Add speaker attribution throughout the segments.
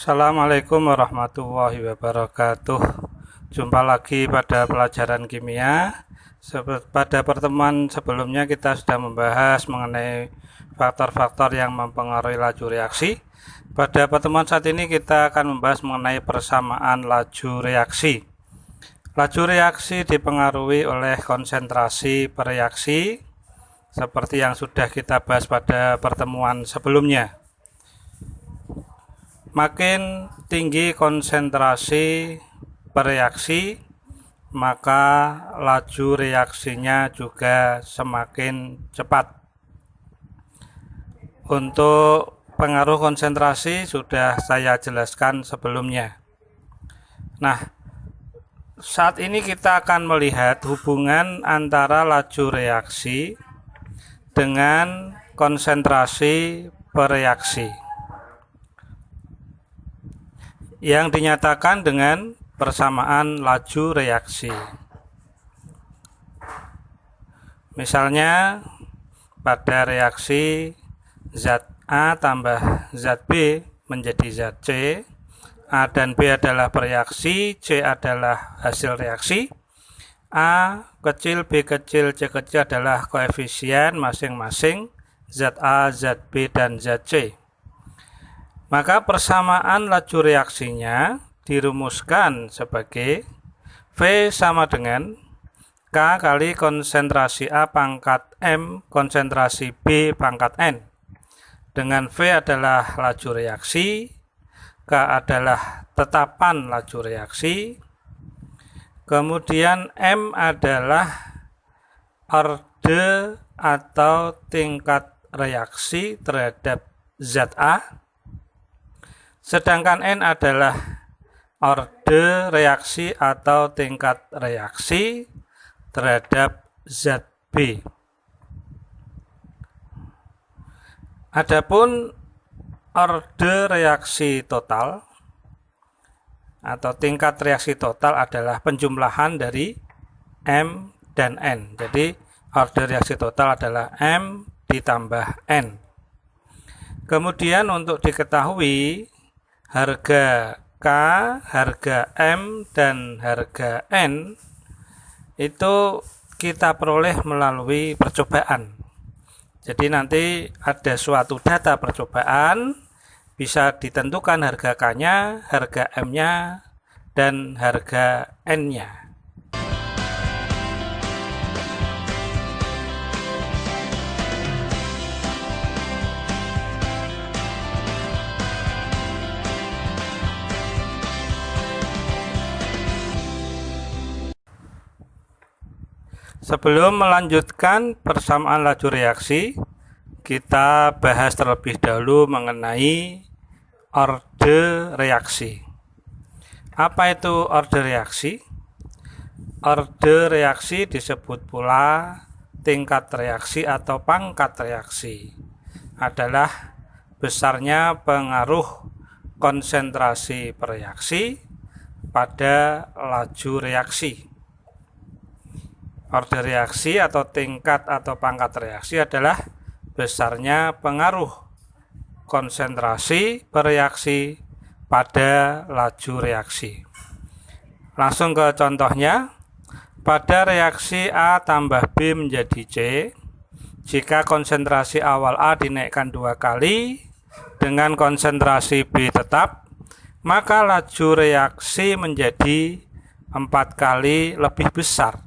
Speaker 1: Assalamualaikum warahmatullahi wabarakatuh. Jumpa lagi pada pelajaran kimia. Pada pertemuan sebelumnya kita sudah membahas mengenai faktor-faktor yang mempengaruhi laju reaksi. Pada pertemuan saat ini kita akan membahas mengenai persamaan laju reaksi. Laju reaksi dipengaruhi oleh konsentrasi per reaksi seperti yang sudah kita bahas pada pertemuan sebelumnya. Makin tinggi konsentrasi per reaksi, maka laju reaksinya juga semakin cepat. Untuk pengaruh konsentrasi sudah saya jelaskan sebelumnya. Nah, saat ini kita akan melihat hubungan antara laju reaksi dengan konsentrasi per reaksi yang dinyatakan dengan persamaan laju reaksi. Misalnya pada reaksi zat A tambah zat B menjadi zat C, A dan B adalah bereaksi, C adalah hasil reaksi, A kecil, B kecil, C kecil adalah koefisien masing-masing zat A, zat B, dan zat C. Maka persamaan laju reaksinya dirumuskan sebagai V sama dengan K kali konsentrasi A pangkat M konsentrasi B pangkat N. Dengan V adalah laju reaksi, K adalah tetapan laju reaksi, kemudian M adalah orde atau tingkat reaksi terhadap zat A, sedangkan N adalah orde reaksi atau tingkat reaksi terhadap zat B. Adapun orde reaksi total atau tingkat reaksi total adalah penjumlahan dari M dan N. Jadi orde reaksi total adalah M ditambah N. Kemudian untuk diketahui harga K, harga M, dan harga N itu kita peroleh melalui percobaan. Jadi nanti ada suatu data percobaan, bisa ditentukan harga K-nya, harga M-nya, dan harga N-nya. Sebelum melanjutkan persamaan laju reaksi, kita bahas terlebih dahulu mengenai orde reaksi. Apa itu orde reaksi? Orde reaksi disebut pula tingkat reaksi atau pangkat reaksi. Adalah besarnya pengaruh konsentrasi per reaksi pada laju reaksi. Orde reaksi atau tingkat atau pangkat reaksi adalah besarnya pengaruh konsentrasi per reaksi pada laju reaksi. Langsung ke contohnya. Pada reaksi A tambah B menjadi C, jika konsentrasi awal A dinaikkan 2 kali dengan konsentrasi B tetap, maka laju reaksi menjadi 4 kali lebih besar.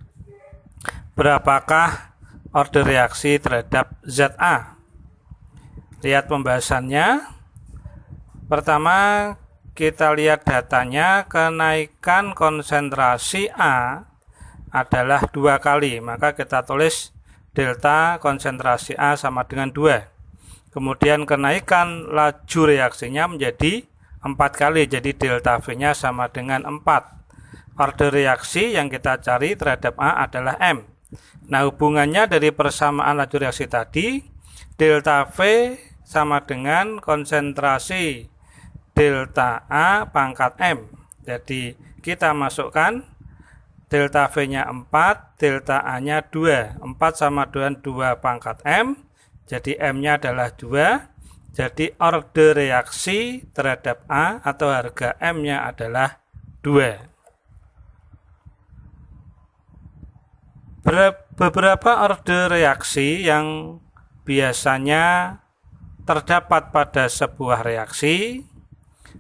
Speaker 1: Berapakah orde reaksi terhadap zat A? Lihat pembahasannya. Pertama, kita lihat datanya. Kenaikan konsentrasi A adalah 2 kali, maka kita tulis delta konsentrasi A sama dengan 2. Kemudian kenaikan laju reaksinya menjadi 4 kali, jadi delta V-nya sama dengan 4. Orde reaksi yang kita cari terhadap A adalah M. Nah, hubungannya dari persamaan laju reaksi tadi, delta V sama dengan konsentrasi delta A pangkat M. Jadi kita masukkan delta V-nya 4, delta A-nya 2. 4 sama dengan 2 pangkat M, jadi M-nya adalah 2. Jadi order reaksi terhadap A atau harga M-nya adalah 2. Beberapa order reaksi yang biasanya terdapat pada sebuah reaksi,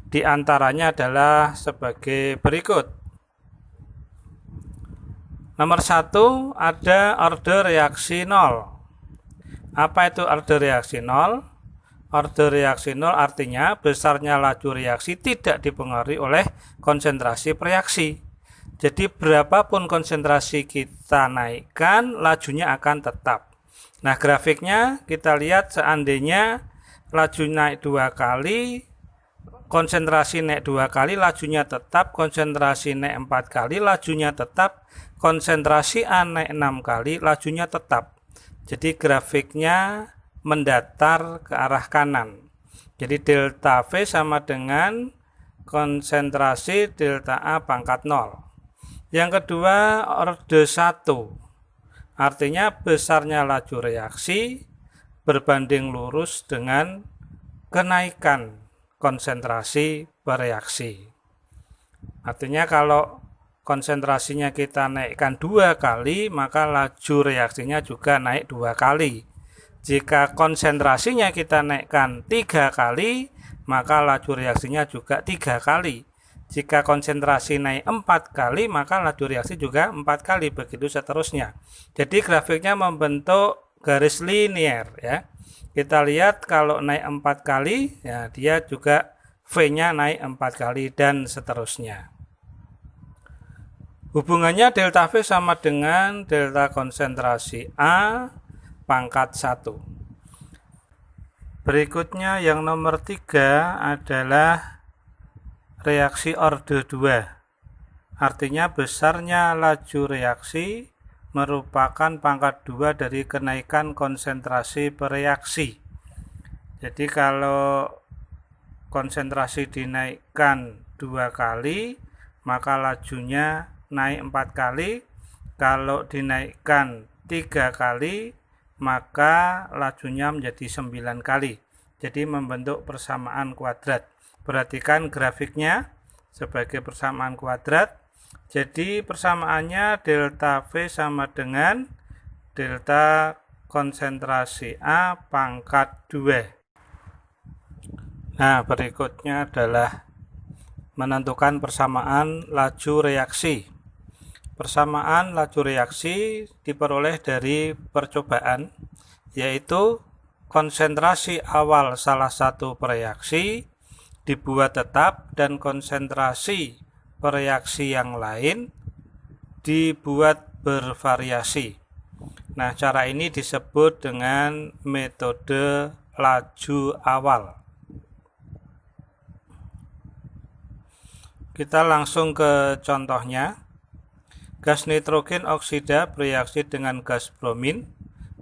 Speaker 1: diantaranya adalah sebagai berikut. Nomor 1 ada order reaksi 0. Apa itu order reaksi 0? Order reaksi 0 artinya besarnya laju reaksi tidak dipengaruhi oleh konsentrasi reaksi. Jadi berapapun konsentrasi kita naikkan, lajunya akan tetap. Nah, grafiknya kita lihat seandainya laju naik 2 kali, konsentrasi naik 2 kali, lajunya tetap, konsentrasi naik 4 kali, lajunya tetap, konsentrasi A naik 6 kali, lajunya tetap. Jadi grafiknya mendatar ke arah kanan. Jadi delta V sama dengan konsentrasi delta A pangkat 0. Yang kedua, order 1. Artinya besarnya laju reaksi berbanding lurus dengan kenaikan konsentrasi bereaksi. Artinya kalau konsentrasinya kita naikkan 2 kali, maka laju reaksinya juga naik 2 kali. Jika konsentrasinya kita naikkan 3 kali, maka laju reaksinya juga 3 kali. Jika konsentrasi naik 4 kali, maka laju reaksi juga 4 kali, begitu seterusnya. Jadi grafiknya membentuk garis linier ya. Kita lihat kalau naik 4 kali, ya dia juga V-nya naik 4 kali dan seterusnya. Hubungannya delta V sama dengan delta konsentrasi A pangkat 1. Berikutnya yang nomor 3 adalah reaksi order 2. Artinya besarnya laju reaksi merupakan pangkat 2 dari kenaikan konsentrasi bereaksi. Jadi kalau konsentrasi dinaikkan 2 kali, maka lajunya naik 4 kali. Kalau dinaikkan 3 kali, maka lajunya menjadi 9 kali. Jadi membentuk persamaan kuadrat. Perhatikan grafiknya sebagai persamaan kuadrat. Jadi persamaannya delta V sama dengan delta konsentrasi A pangkat 2. Nah, berikutnya adalah menentukan persamaan laju reaksi. Persamaan laju reaksi diperoleh dari percobaan, yaitu konsentrasi awal salah satu reaksi dibuat tetap dan konsentrasi reaksi yang lain dibuat bervariasi. Nah, cara ini disebut dengan metode laju awal. Kita langsung ke contohnya. Gas nitrogen oksida bereaksi dengan gas bromin,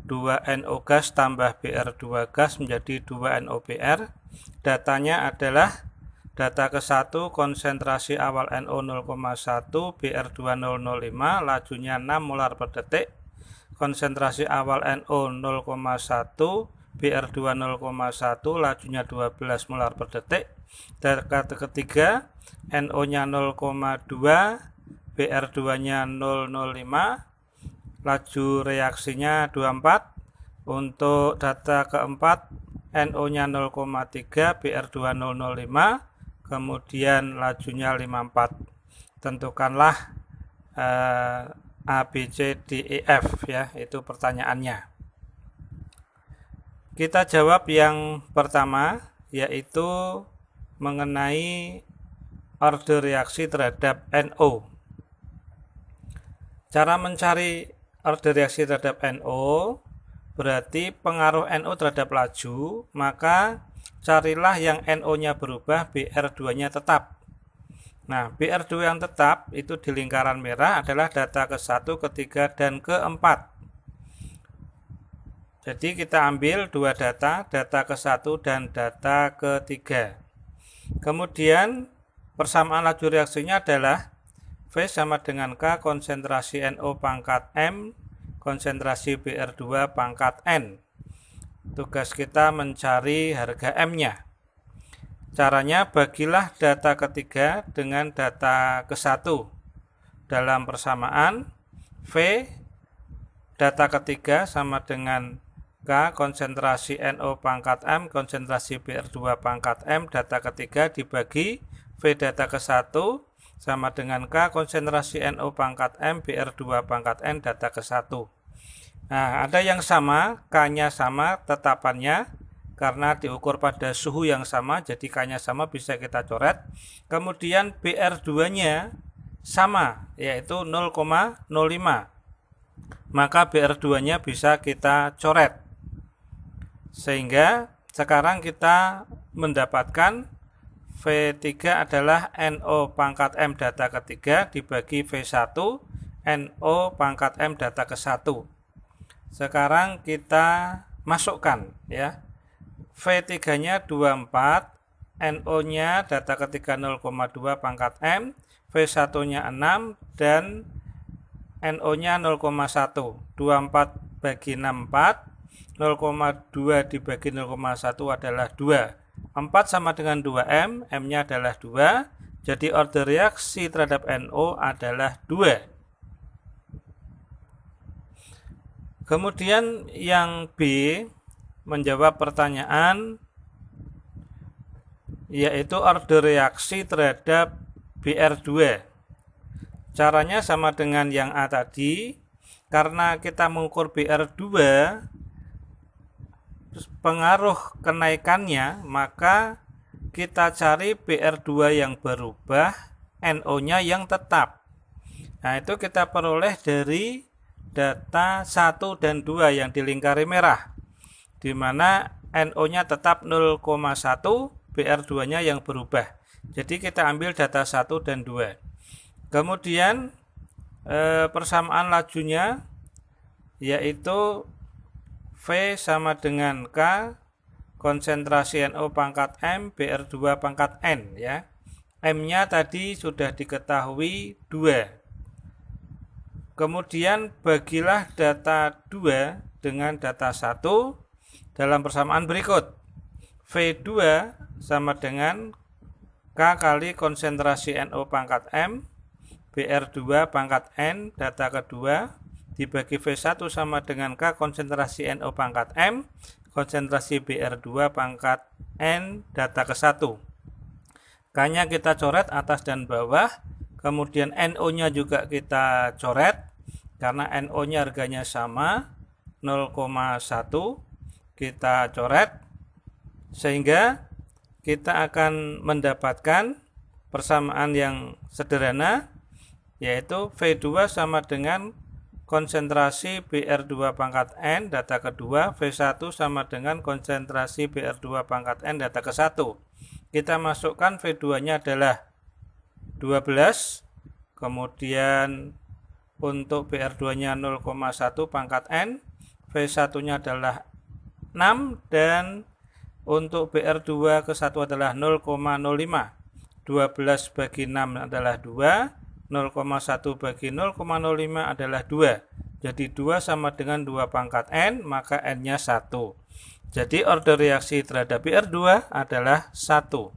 Speaker 1: 2NO gas tambah Br2 gas menjadi 2NO-Br. Datanya adalah data ke-1 konsentrasi awal NO 0,1, Br2 005, lajunya 6 molar per detik. Konsentrasi awal NO 0,1, Br2 0,1, lajunya 12 molar per detik. Data ketiga NO-nya 0,2, Br2-nya 005, laju reaksinya 24. Untuk data keempat, NO-nya 0,3, Br2 005, kemudian lajunya 54. Tentukanlah A, B, C, D, E, F ya, itu pertanyaannya. Kita jawab yang pertama, yaitu mengenai order reaksi terhadap NO. Cara mencari order reaksi terhadap NO berarti pengaruh NO terhadap laju, maka carilah yang NO-nya berubah, Br2-nya tetap. Nah, Br2 yang tetap itu di lingkaran merah adalah data ke-1, ke-3, dan ke-4. Jadi kita ambil dua data ke-1 dan data ke-3. Kemudian persamaan laju reaksinya adalah V sama dengan K konsentrasi NO pangkat M, konsentrasi Br2 pangkat N. Tugas kita mencari harga M-nya. Caranya bagilah data ketiga dengan data ke-1 dalam persamaan V data ketiga sama dengan K konsentrasi NO pangkat M konsentrasi BR2 pangkat M data ketiga dibagi V data ke-1 sama dengan K konsentrasi NO pangkat M BR2 pangkat N data ke-1. Nah, ada yang sama, K-nya sama tetapannya karena diukur pada suhu yang sama, jadi K-nya sama bisa kita coret. Kemudian BR2-nya sama, yaitu 0,05. Maka BR2-nya bisa kita coret. Sehingga sekarang kita mendapatkan V3 adalah NO pangkat M data ketiga dibagi V1 NO pangkat M data ke-1. Sekarang kita masukkan ya. V3-nya 24, NO-nya data ketiga 0,2 pangkat M, V1-nya 6 dan NO-nya 0,1. 24 bagi 6 4, 0,2 dibagi 0,1 adalah 2. 4 sama dengan 2M, M-nya adalah 2. Jadi order reaksi terhadap NO adalah 2. Kemudian yang B menjawab pertanyaan yaitu order reaksi terhadap BR2. Caranya sama dengan yang A tadi, karena kita mengukur BR2 pengaruh kenaikannya, maka kita cari BR2 yang berubah, NO-nya yang tetap. Nah, itu kita peroleh dari data 1 dan 2 yang dilingkari merah, di mana NO-nya tetap 0,1, BR2-nya yang berubah. Jadi kita ambil data 1 dan 2. Kemudian persamaan lajunya yaitu V sama dengan K konsentrasi NO pangkat M BR2 pangkat N ya. M-nya tadi sudah diketahui 2. Kemudian bagilah data 2 dengan data 1 dalam persamaan berikut. V2 sama dengan K kali konsentrasi NO pangkat M BR2 pangkat N data kedua dibagi V1 sama dengan K konsentrasi NO pangkat M konsentrasi BR2 pangkat N data ke-1. K-nya kita coret atas dan bawah. Kemudian NO-nya juga kita coret karena NO-nya harganya sama 0,1 kita coret sehingga kita akan mendapatkan persamaan yang sederhana yaitu V2 sama dengan konsentrasi BR2 pangkat N data kedua, V1 sama dengan konsentrasi BR2 pangkat N data ke-1. Kita masukkan V2-nya adalah 12, kemudian untuk BR2-nya 0,1 pangkat N, V1-nya adalah 6, dan untuk BR2 ke-1 adalah 0,05. 12 bagi 6 adalah 2, 0,1 bagi 0,05 adalah 2. Jadi 2 sama dengan 2 pangkat N, maka N-nya 1. Jadi order reaksi terhadap BR2 adalah 1.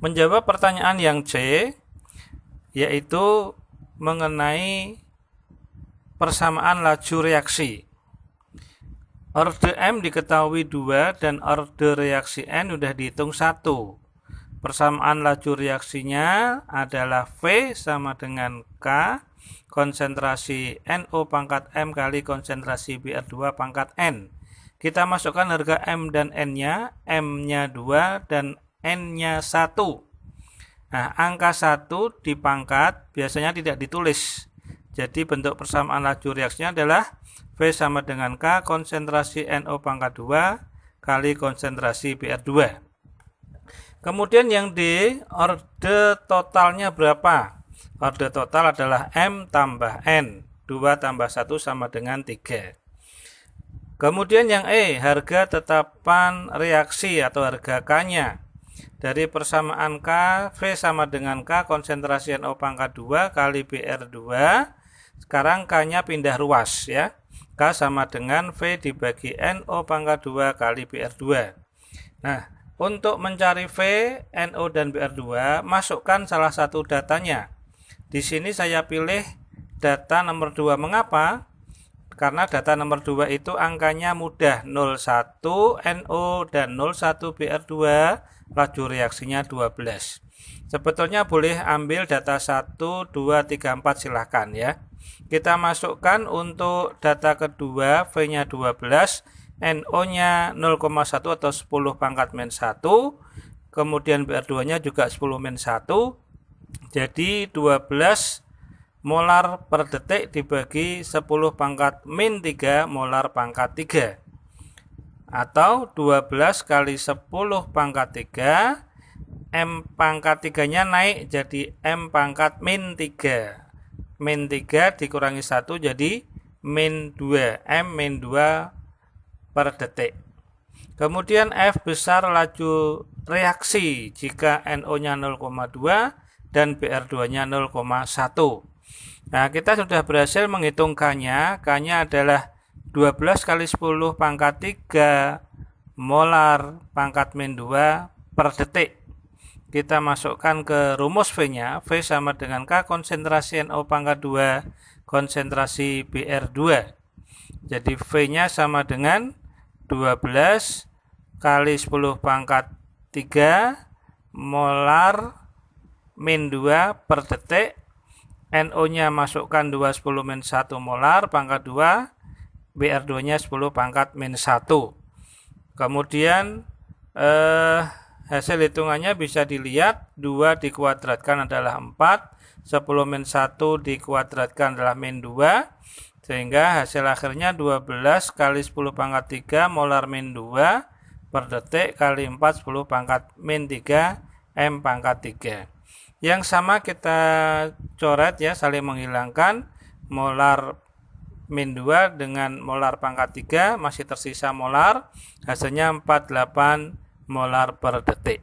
Speaker 1: Menjawab pertanyaan yang C, yaitu mengenai persamaan laju reaksi. Order M diketahui 2 dan order reaksi N sudah dihitung 1. Persamaan laju reaksinya adalah V sama dengan K konsentrasi NO pangkat M kali konsentrasi BR2 pangkat N. Kita masukkan harga M dan N-nya, M-nya 2 dan N-nya 1. Nah, angka 1 dipangkat biasanya tidak ditulis. Jadi bentuk persamaan laju reaksinya adalah V sama dengan K konsentrasi NO pangkat 2 kali konsentrasi BR2. Kemudian yang D, order totalnya berapa? Order total adalah M tambah N. 2 tambah 1 sama dengan 3. Kemudian yang E, harga tetapan reaksi atau harga K-nya. Dari persamaan K, V sama dengan K konsentrasi NO pangkat 2 kali BR2. Sekarang K-nya pindah ruas ya. K sama dengan V dibagi NO pangkat 2 kali BR2. Nah, untuk mencari V, NO, dan BR2, masukkan salah satu datanya. Di sini saya pilih data nomor 2. Mengapa? Karena data nomor 2 itu angkanya mudah, 01 NO dan 01 BR2, laju reaksinya 12. Sebetulnya boleh ambil data 1, 2, 3, 4 silahkan ya. Kita masukkan untuk data kedua, V-nya 12, NO-nya 0,1 atau 10 pangkat min 1, kemudian BR2-nya juga 10 min 1, jadi 12 molar per detik dibagi 10 pangkat min 3 molar pangkat 3, atau 12 kali 10 pangkat 3, M pangkat 3 nya naik jadi M pangkat min 3, min 3 dikurangi 1 jadi min 2, M min 2 per detik. Kemudian F besar laju reaksi jika NO nya 0,2 dan BR2 nya 0,1. Nah, kita sudah berhasil menghitung K-nya. K-nya adalah 12 kali 10 pangkat 3 molar pangkat min 2 per detik. Kita masukkan ke rumus V-nya. V sama dengan K konsentrasi NO pangkat 2 konsentrasi BR2. Jadi V-nya sama dengan 12 kali 10 pangkat 3 molar min 2 per detik. NO-nya masukkan 2 10 min 1 molar pangkat 2, BR2-nya 10 pangkat min 1. Kemudian hasil hitungannya bisa dilihat, 2 dikuadratkan adalah 4, 10 min 1 dikuadratkan adalah min 2, sehingga hasil akhirnya 12 kali 10 pangkat 3 molar min 2 per detik kali 4 10 pangkat min 3 M pangkat 3. Yang sama kita coret ya, saling menghilangkan. Molar min 2 dengan molar pangkat 3 masih tersisa molar, hasilnya 48 molar per detik.